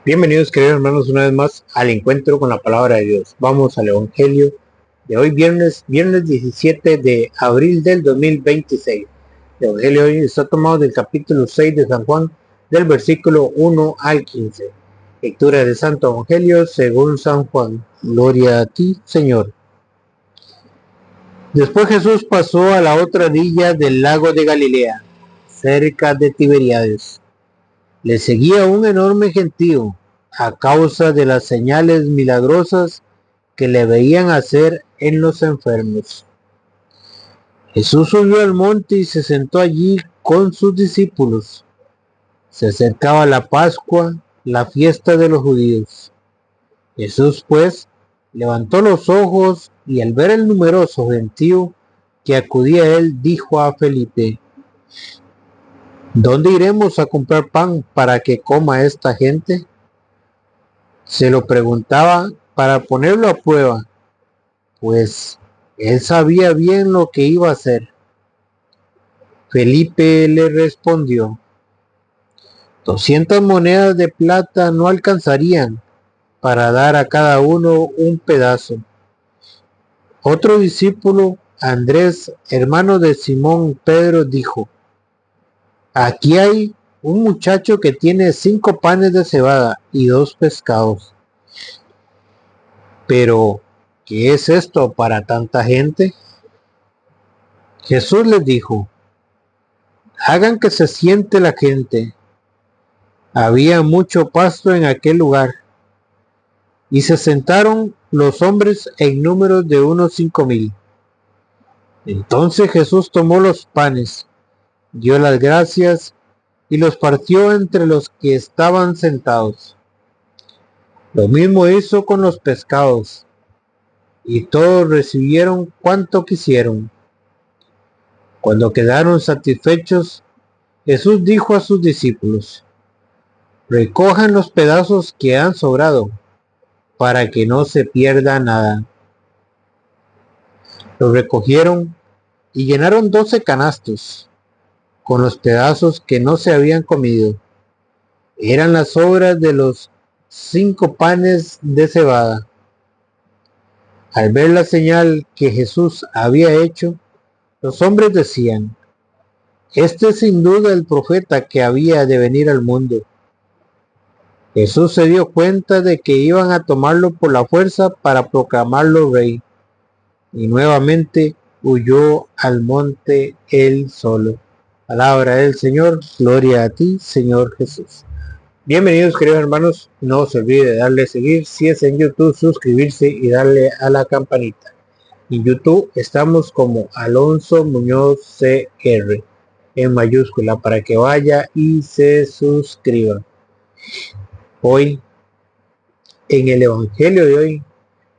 Bienvenidos, queridos hermanos, una vez más al encuentro con la palabra de Dios. Vamos al Evangelio de hoy, viernes 17 de abril del 2026. El Evangelio de hoy está tomado del capítulo 6 de San Juan, del versículo 1 al 15. Lectura del Santo Evangelio según San Juan. Gloria a ti, Señor. Después Jesús pasó a la otra orilla del lago de Galilea, cerca de Tiberíades. Le seguía un enorme gentío a causa de las señales milagrosas que le veían hacer en los enfermos. Jesús subió al monte y se sentó allí con sus discípulos. Se acercaba la Pascua, la fiesta de los judíos. Jesús, pues, levantó los ojos y al ver el numeroso gentío que acudía a él, dijo a Felipe: ¿Dónde iremos a comprar pan para que coma esta gente? Se lo preguntaba para ponerlo a prueba, pues él sabía bien lo que iba a hacer. Felipe le respondió: 200 monedas de plata no alcanzarían para dar a cada uno un pedazo. Otro discípulo, Andrés, hermano de Simón Pedro, dijo: aquí hay un muchacho que tiene 5 panes de cebada y 2 pescados. Pero, ¿qué es esto para tanta gente? Jesús les dijo: hagan que se siente la gente. Había mucho pasto en aquel lugar, y se sentaron los hombres en número de unos 5,000. Entonces Jesús tomó los panes, dio las gracias y los partió entre los que estaban sentados. Lo mismo hizo con los pescados, y todos recibieron cuanto quisieron. Cuando quedaron satisfechos, Jesús dijo a sus discípulos: recojan los pedazos que han sobrado, para que no se pierda nada. Los recogieron y llenaron 12 canastos con los pedazos que no se habían comido. Eran las sobras de los 5 panes de cebada. Al ver la señal que Jesús había hecho, los hombres decían: este es sin duda el profeta que había de venir al mundo. Jesús se dio cuenta de que iban a tomarlo por la fuerza para proclamarlo rey, y nuevamente huyó al monte él solo. Palabra del Señor, gloria a ti, Señor Jesús. Bienvenidos, queridos hermanos, no se olvide de darle a seguir, si es en YouTube, suscribirse y darle a la campanita. En YouTube estamos como Alonso Muñoz CR, en mayúscula, para que vaya y se suscriba. Hoy, en el Evangelio de hoy,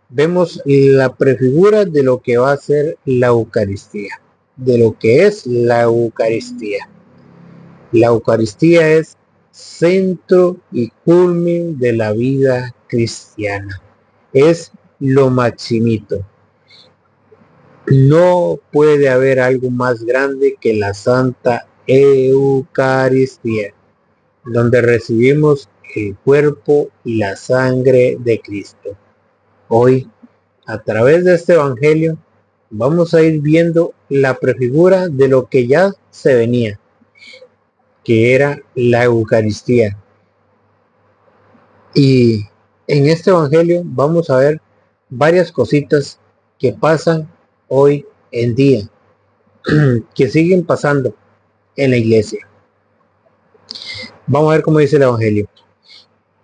vemos la prefigura de lo que va a ser la Eucaristía, de lo que es la Eucaristía. La Eucaristía es centro y culmen de la vida cristiana. Es lo maximito. No puede haber algo más grande que la Santa Eucaristía, donde recibimos el cuerpo y la sangre de Cristo. Hoy, a través de este Evangelio, vamos a ir viendo la prefigura de lo que ya se venía, que era la Eucaristía. Y en este Evangelio vamos a ver varias cositas que pasan hoy en día, que siguen pasando en la iglesia. Vamos a ver cómo dice el Evangelio.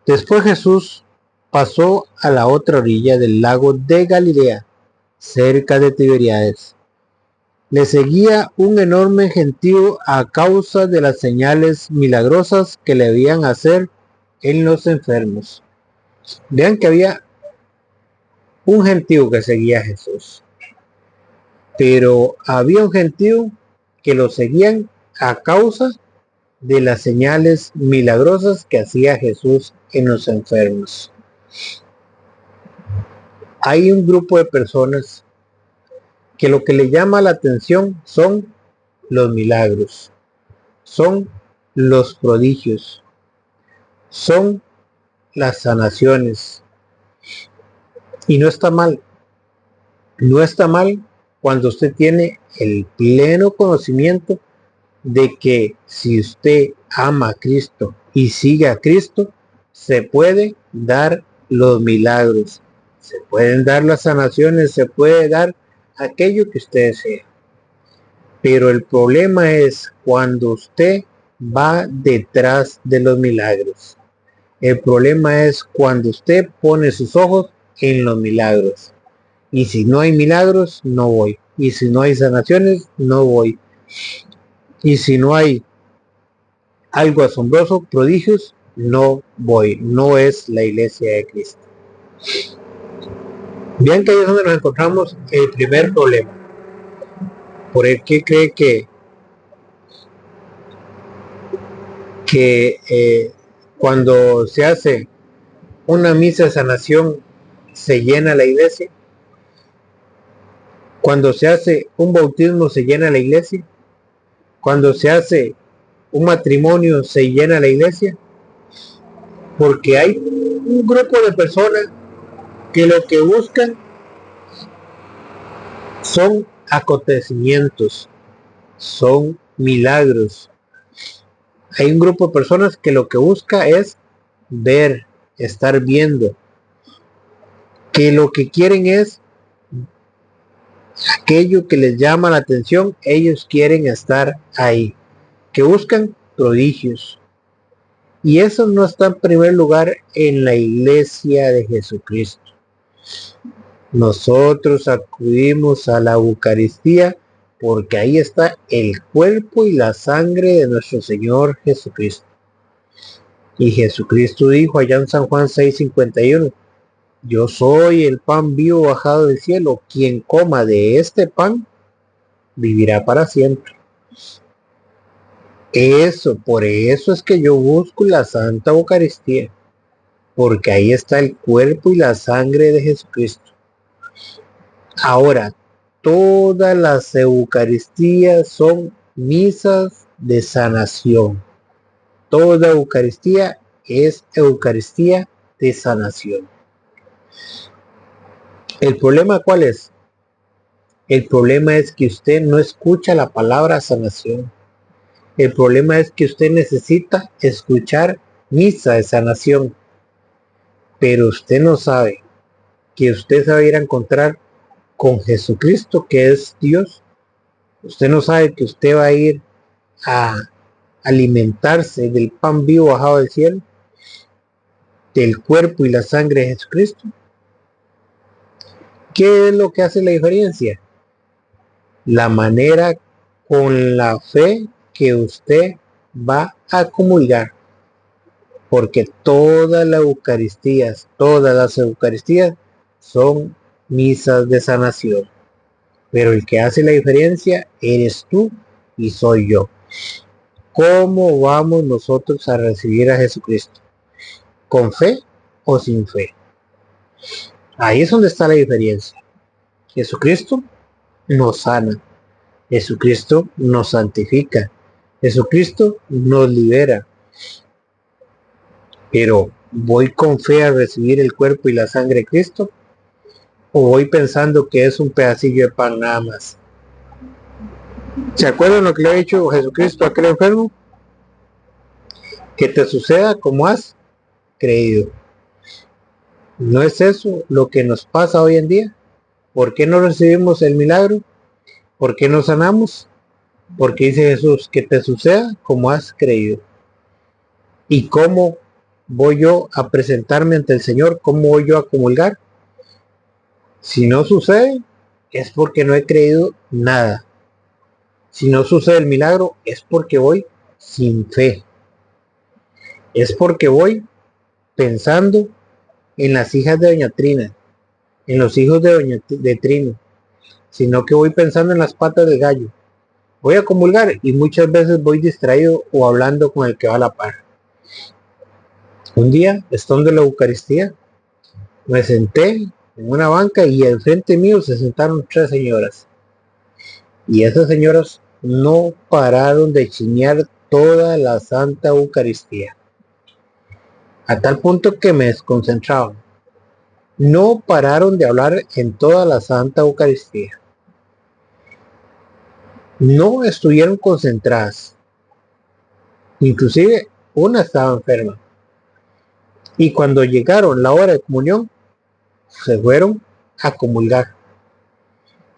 Después Jesús pasó a la otra orilla del lago de Galilea, cerca de Tiberíades. Le seguía un enorme gentío a causa de las señales milagrosas que le veían hacer en los enfermos. Vean que había un gentío que seguía a Jesús, pero había un gentío que lo seguían a causa de las señales milagrosas que hacía Jesús en los enfermos. Hay un grupo de personas que lo que le llama la atención son los milagros, son los prodigios, son las sanaciones. Y no está mal. No está mal cuando usted tiene el pleno conocimiento de que si usted ama a Cristo y sigue a Cristo, se puede dar los milagros, se pueden dar las sanaciones, se puede dar aquello que usted desea. Pero el problema es cuando usted va detrás de los milagros. El problema es cuando usted pone sus ojos en los milagros. Y si no hay milagros, no voy. Y si no hay sanaciones, no voy. Y si no hay algo asombroso, prodigios, no voy. No es la iglesia de Cristo. Vean que ahí es donde nos encontramos el primer problema. Por el que cree que cuando se hace una misa de sanación se llena la iglesia. Cuando se hace un bautismo se llena la iglesia. Cuando se hace un matrimonio se llena la iglesia. Porque hay un grupo de personas que lo que buscan son acontecimientos, son milagros. Hay un grupo de personas que lo que busca es ver, estar viendo, que lo que quieren es aquello que les llama la atención, ellos quieren estar ahí, que buscan prodigios. Y eso no está en primer lugar en la iglesia de Jesucristo. Nosotros acudimos a la Eucaristía porque ahí está el cuerpo y la sangre de nuestro Señor Jesucristo. Y Jesucristo dijo allá en San Juan 6:51, yo soy el pan vivo bajado del cielo, quien coma de este pan vivirá para siempre. Por eso es que yo busco la Santa Eucaristía, porque ahí está el cuerpo y la sangre de Jesucristo. Ahora, todas las Eucaristías son misas de sanación. Toda Eucaristía es Eucaristía de sanación. ¿El problema cuál es? El problema es que usted no escucha la palabra sanación. El problema es que usted necesita escuchar misa de sanación. Pero usted no sabe que usted se va a ir a encontrar con Jesucristo, que es Dios. Usted no sabe que usted va a ir a alimentarse del pan vivo bajado del cielo, del cuerpo y la sangre de Jesucristo. ¿Qué es lo que hace la diferencia? La manera con la fe que usted va a comulgar, porque todas las Eucaristías son misas de sanación, pero el que hace la diferencia eres tú y soy yo. ¿Cómo vamos nosotros a recibir a Jesucristo? ¿Con fe o sin fe? Ahí es donde está la diferencia. Jesucristo nos sana, Jesucristo nos santifica, Jesucristo nos libera. Pero ¿voy con fe a recibir el cuerpo y la sangre de Cristo? ¿O voy pensando que es un pedacillo de pan nada más? ¿Se acuerdan lo que le ha dicho Jesucristo a aquel enfermo? Que te suceda como has creído. ¿No es eso lo que nos pasa hoy en día? ¿Por qué no recibimos el milagro? ¿Por qué no sanamos? Porque dice Jesús, que te suceda como has creído. ¿Y cómo voy yo a presentarme ante el Señor? ¿Cómo voy yo a comulgar? Si no sucede, es porque no he creído nada. Si no sucede el milagro, es porque voy sin fe. Es porque voy pensando en las hijas de Doña Trina, en los hijos de Trino, sino que voy pensando en las patas del gallo. Voy a comulgar y muchas veces voy distraído o hablando con el que va a la par. Un día, estando en la Eucaristía, me senté en una banca y al frente mío se sentaron 3 señoras. Y esas señoras no pararon de chinear toda la Santa Eucaristía. a tal punto que me desconcentraban. No pararon de hablar en toda la Santa Eucaristía. No estuvieron concentradas. Inclusive una estaba enferma. Y cuando llegaron la hora de comunión, se fueron a comulgar.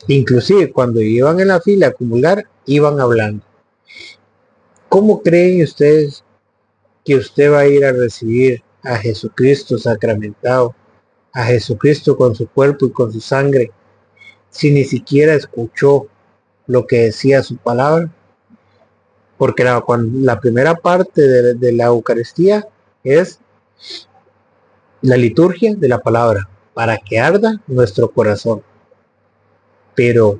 Inclusive cuando iban en la fila a comulgar, iban hablando. ¿Cómo creen ustedes que usted va a ir a recibir a Jesucristo sacramentado, a Jesucristo con su cuerpo y con su sangre, si ni siquiera escuchó lo que decía su palabra? Porque la primera parte de la Eucaristía es la liturgia de la palabra, para que arda nuestro corazón. Pero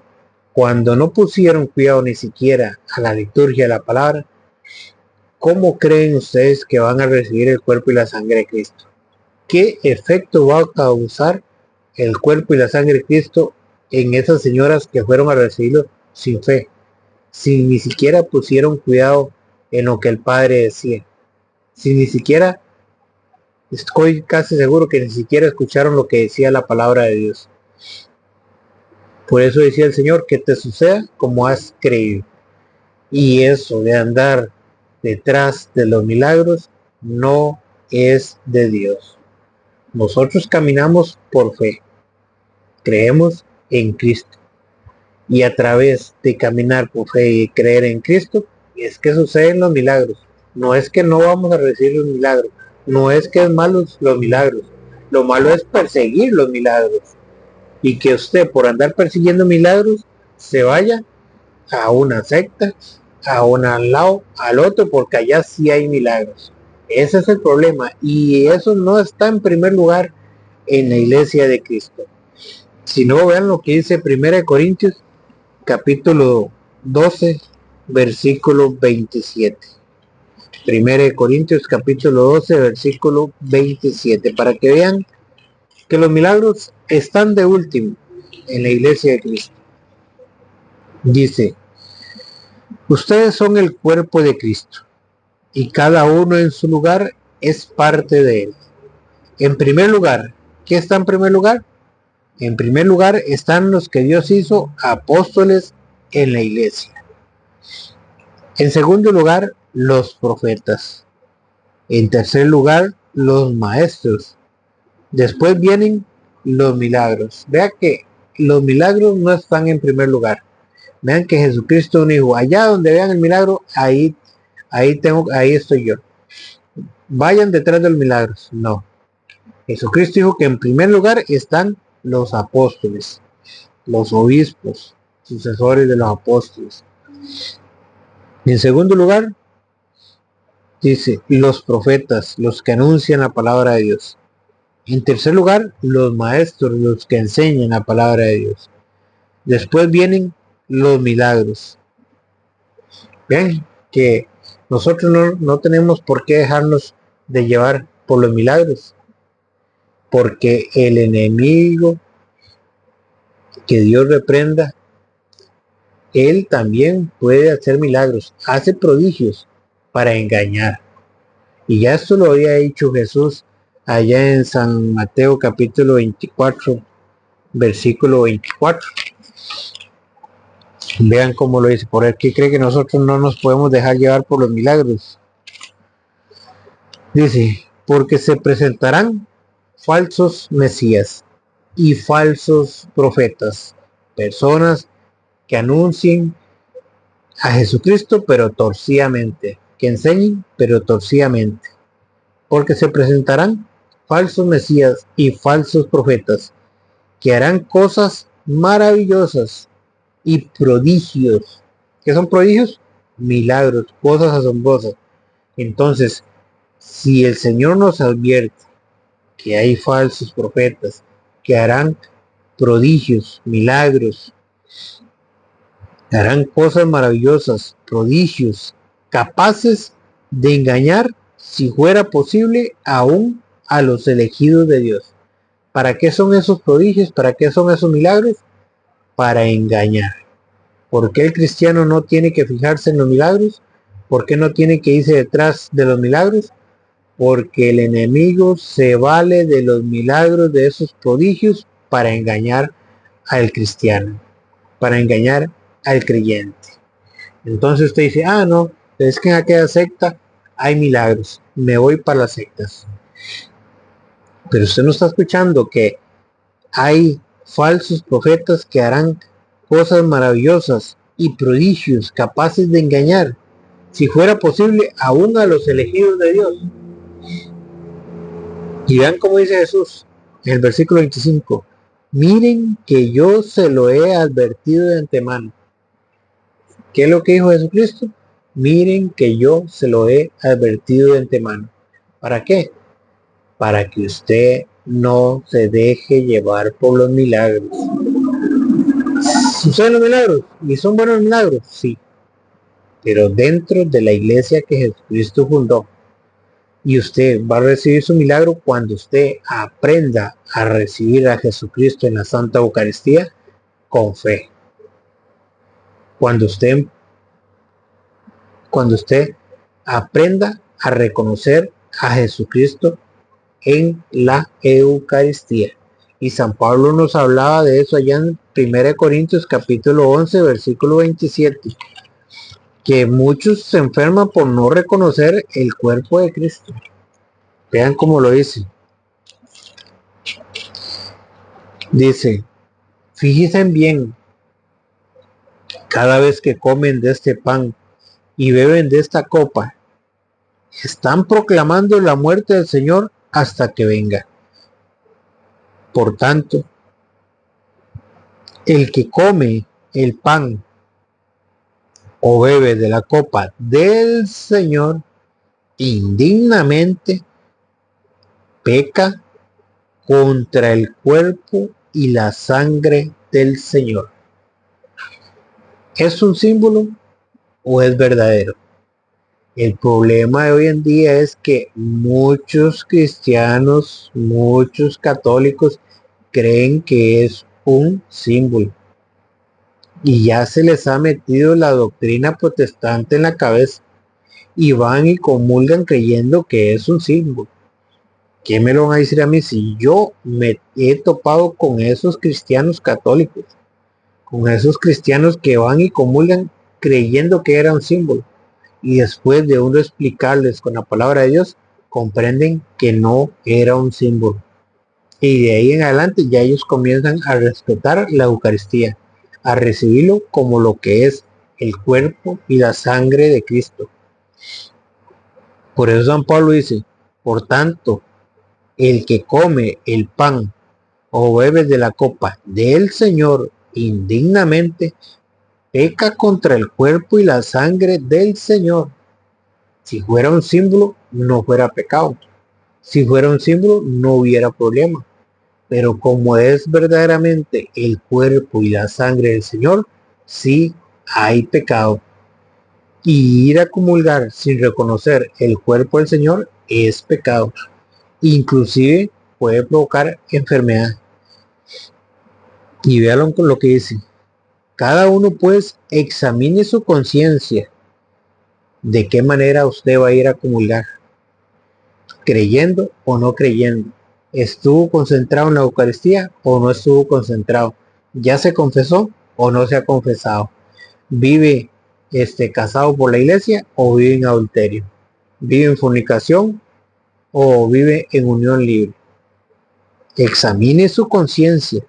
cuando no pusieron cuidado ni siquiera a la liturgia de la palabra, ¿cómo creen ustedes que van a recibir el cuerpo y la sangre de Cristo? ¿Qué efecto va a causar el cuerpo y la sangre de Cristo en esas señoras que fueron a recibirlo sin fe, sin ni siquiera pusieron cuidado en lo que el Padre decía, sin ni siquiera, estoy casi seguro que ni siquiera escucharon lo que decía la palabra de Dios? Por eso decía el Señor, que te suceda como has creído. Y eso de andar detrás de los milagros no es de Dios. Nosotros caminamos por fe, creemos en Cristo, y a través de caminar por fe y creer en Cristo es que suceden los milagros. No es que no vamos a recibir los milagros, no es que es malos los milagros, lo malo es perseguir los milagros, y que usted por andar persiguiendo milagros se vaya a una secta, a un al lado, al otro, porque allá sí hay milagros. Ese es el problema, y eso no está en primer lugar en la iglesia de Cristo. Si no, vean lo que dice 1 Corintios capítulo 12 versículo 27. 1 Corintios capítulo 12 versículo 27, para que vean que los milagros están de último en la iglesia de Cristo. Dice: ustedes son el cuerpo de Cristo, y cada uno en su lugar es parte de él. En primer lugar, ¿qué está en primer lugar? En primer lugar están los que Dios hizo apóstoles en la iglesia. En segundo lugar, los profetas. En tercer lugar, los maestros. Después vienen los milagros. Vea que los milagros no están en primer lugar. Vean que Jesucristo dijo, allá donde vean el milagro, ahí estoy yo. Vayan detrás de los milagros. No. Jesucristo dijo que en primer lugar están los apóstoles, los obispos, sucesores de los apóstoles. En segundo lugar, dice, los profetas, los que anuncian la palabra de Dios. En tercer lugar, los maestros, los que enseñan la palabra de Dios. Después vienen los milagros. Vean que nosotros no tenemos por qué dejarnos de llevar por los milagros, porque el enemigo, que Dios reprenda, él también puede hacer milagros, hace prodigios para engañar. Y ya esto lo había dicho Jesús allá en San Mateo capítulo 24, versículo 24. Vean cómo lo dice. ¿Por aquí cree que nosotros no nos podemos dejar llevar por los milagros? Dice, porque se presentarán falsos mesías y falsos profetas, personas que anuncien a Jesucristo pero torcidamente, que enseñen pero torcidamente, porque se presentarán falsos mesías y falsos profetas que harán cosas maravillosas y prodigios. ¿Qué son prodigios? Milagros, cosas asombrosas. Entonces, si el Señor nos advierte que hay falsos profetas que harán prodigios, milagros, harán cosas maravillosas, prodigios, capaces de engañar, si fuera posible, aún a los elegidos de Dios. ¿Para qué son esos prodigios? ¿Para qué son esos milagros? Para engañar. ¿Por qué el cristiano no tiene que fijarse en los milagros? ¿Por qué no tiene que irse detrás de los milagros? porque el enemigo se vale de los milagros de esos prodigios para engañar al cristiano, para engañar al creyente. Entonces usted dice, no, es que en aquella secta hay milagros, me voy para las sectas. Pero usted no está escuchando que hay falsos profetas que harán cosas maravillosas y prodigios capaces de engañar, si fuera posible, aún a los elegidos de Dios. Y vean cómo dice Jesús en el versículo 25: miren que yo se lo he advertido de antemano. ¿Qué es lo que dijo Jesucristo? Miren que yo se lo he advertido de antemano. ¿Para qué? Para que usted no se deje llevar por los milagros. ¿Suceden los milagros? ¿Y son buenos milagros? Sí. Pero dentro de la iglesia que Jesucristo fundó. Y usted va a recibir su milagro cuando usted aprenda a recibir a Jesucristo en la Santa Eucaristía con fe. Cuando usted aprenda a reconocer a Jesucristo en la Eucaristía. Y San Pablo nos hablaba de eso allá en 1 Corintios capítulo 11 versículo 27, que muchos se enferman por no reconocer el cuerpo de Cristo. Vean cómo lo dice. Dice, fíjense bien, cada vez que comen de este pan y beben de esta copa, están proclamando la muerte del Señor hasta que venga. Por tanto, el que come el pan o bebe de la copa del Señor indignamente peca contra el cuerpo y la sangre del Señor. ¿Es un símbolo o es verdadero? El problema de hoy en día es que muchos cristianos, muchos católicos creen que es un símbolo. Y ya se les ha metido la doctrina protestante en la cabeza. Y van y comulgan creyendo que es un símbolo. ¿Qué me lo van a decir a mí si yo me he topado con esos cristianos católicos? Con esos cristianos que van y comulgan creyendo que era un símbolo. Y después de uno explicarles con la palabra de Dios, comprenden que no era un símbolo. Y de ahí en adelante ya ellos comienzan a respetar la Eucaristía, a recibirlo como lo que es el cuerpo y la sangre de Cristo. Por eso San Pablo dice, por tanto, el que come el pan o bebe de la copa del Señor indignamente, peca contra el cuerpo y la sangre del Señor. Si fuera un símbolo, no fuera pecado. Si fuera un símbolo, no hubiera problema. Pero como es verdaderamente el cuerpo y la sangre del Señor, sí hay pecado. Y ir a comulgar sin reconocer el cuerpo del Señor es pecado. Inclusive puede provocar enfermedad. Y véanlo con lo que dice. Cada uno pues examine su conciencia. ¿De qué manera usted va a ir a comulgar? ¿Creyendo o no creyendo? ¿Estuvo concentrado en la Eucaristía o no estuvo concentrado? ¿Ya se confesó o no se ha confesado? ¿Vive casado por la iglesia o vive en adulterio? ¿Vive en fornicación o vive en unión libre? Examine su conciencia.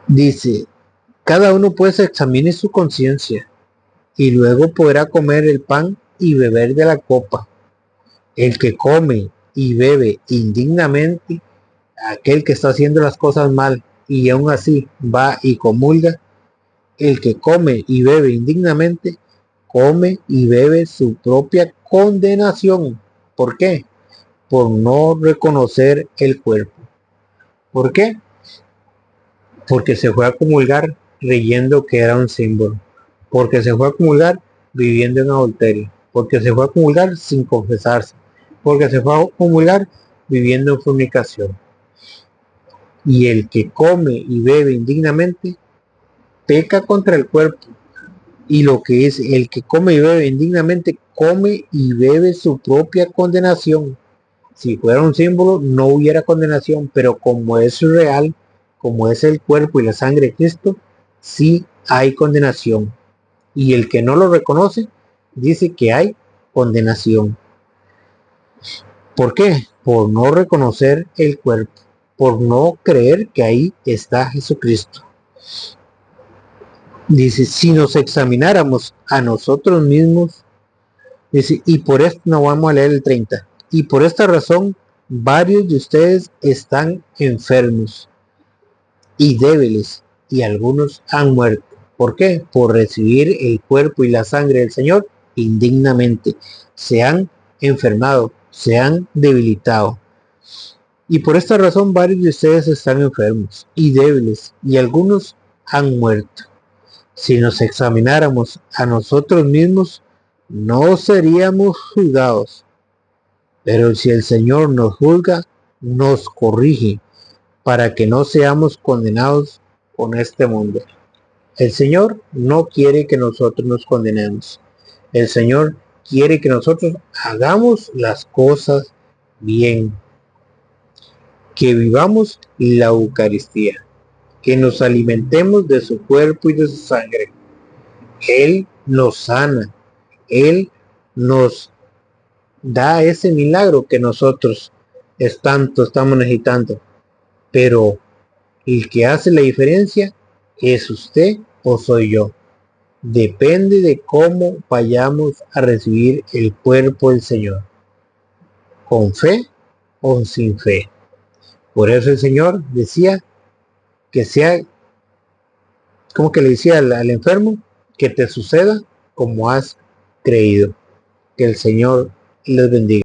Dice, cada uno pues examine su conciencia y luego podrá comer el pan y beber de la copa. El que come y bebe indignamente, aquel que está haciendo las cosas mal y aún así va y comulga, el que come y bebe indignamente, come y bebe su propia condenación. ¿Por qué? Por no reconocer el cuerpo. ¿Por qué? Porque se fue a comulgar creyendo que era un símbolo. Porque se fue a comulgar viviendo en adulterio. Porque se fue a comulgar sin confesarse. Porque se fue a comulgar viviendo en fornicación. Y el que come y bebe indignamente, peca contra el cuerpo Y lo que es el que come y bebe indignamente, come y bebe su propia condenación. Si fuera un símbolo, no hubiera condenación, pero como es real, como es el cuerpo y la sangre de Cristo, sí hay condenación. Y el que no lo reconoce, dice que hay condenación. ¿Por qué? Por no reconocer el cuerpo, por no creer que ahí está Jesucristo. Dice, si nos examináramos a nosotros mismos, dice, y por esto, no vamos a leer el 30, y por esta razón varios de ustedes están enfermos y débiles, y algunos han muerto. ¿Por qué? Por recibir el cuerpo y la sangre del Señor indignamente. Se han enfermado, se han debilitado. Y por esta razón varios de ustedes están enfermos y débiles, y algunos han muerto. Si nos examináramos a nosotros mismos, no seríamos juzgados. Pero si el Señor nos juzga, nos corrige para que no seamos condenados con este mundo. El Señor no quiere que nosotros nos condenemos. El Señor quiere que nosotros hagamos las cosas bien, que vivamos la Eucaristía, que nos alimentemos de su cuerpo y de su sangre. Él nos sana, Él nos da ese milagro que nosotros estamos necesitando. Pero el que hace la diferencia es usted o soy yo. Depende de cómo vayamos a recibir el cuerpo del Señor, con fe o sin fe. Por eso el Señor decía que sea, como que le decía al enfermo, que te suceda como has creído. Que el Señor les bendiga.